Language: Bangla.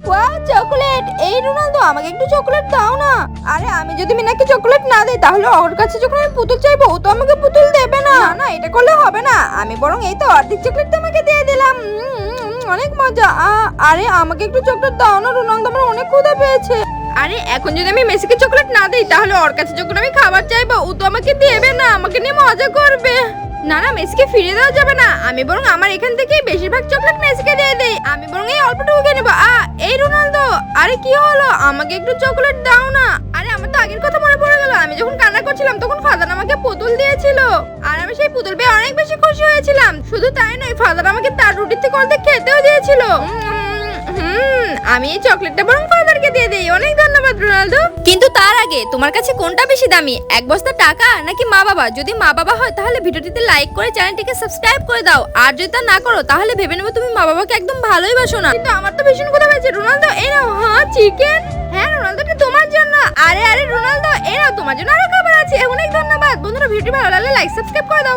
Wow chocolate! এই রোনালদো, আমাকে একটু চকলেট দাও না। আরে আমি যদি মিনাকে চকলেট না দেই তাহলে ওর কাছে যখন আমি পুতুল চাইবো ও তো আমাকে পুতুল দেবে না। না এটা করলে হবে না, আমি বরং এই তো অর্ধেক চকলেট তোমাকে দিয়ে দিলাম। অনেক মজা। আরে আমাকে একটু চকলেট দাও না রোনালদো, আমার অনেক ক্ষুধা পেয়েছে। আরে এখন যদি আমি মেসিকে চকলেট না দেই তাহলে ওর কাছে যখন আমি খাবার চাইবো ও তো আমাকে দেবে না, আমাকে নিয়ে মজা করবে। না না, মেসিকে ফিরিয়ে দেওয়া যাবে না, আমি বরং আমার এখান থেকে বেশিরভাগ চকলেট মেসিকে দিয়ে দেই। আমি বরং এই অল্পটুকু খেয়ে নেবো। এই রোনালদো, আরে কি হলো, আমাকে একটু চকলেট দাও না। আরে আমার তো আগের কথা মনে পড়ে গেল, আমি যখন কান্না করছিলাম তখন ফাদার আমাকে পুতুল দিয়েছিল আর আমি সেই পুতুল পেয়ে অনেক বেশি খুশি হয়েছিলাম। শুধু তাই নয়, ফাদার আমাকে তার রুটির থেকে অর্ধেক খেতেও দিয়েছিল। আমি এই চকলেটটা বরং ফাদারকে দিয়ে দেই। অনেক ধন্যবাদ রোনালদো। কিন্তু তার আগে তোমার কাছে কোনটা বেশি দামি, এক বস্তা টাকা নাকি মা বাবা? যদি মা বাবা হয় তাহলে ভিডিওটিতে লাইক করে চ্যানেলটিকে সাবস্ক্রাইব করে দাও, আর যদি তা না করো তাহলে ভেবে নেবো তুমি মা বাবাকে একদম ভালোই বাসো না। কিন্তু আমার তো ভীষণ ক্ষুধা পেয়েছে রোনালদো, এই নাও। হ্যাঁ চিকেন। হ্যাঁ রোনালদো, এটা তোমার জন্য। আরে রোনালদো, এই নাও তোমার জন্য আরো খাবার আছে। অনেক ধন্যবাদ বন্ধুরা, ভিডিওটি ভালো লাগলে লাইক সাবস্ক্রাইব করে দাও।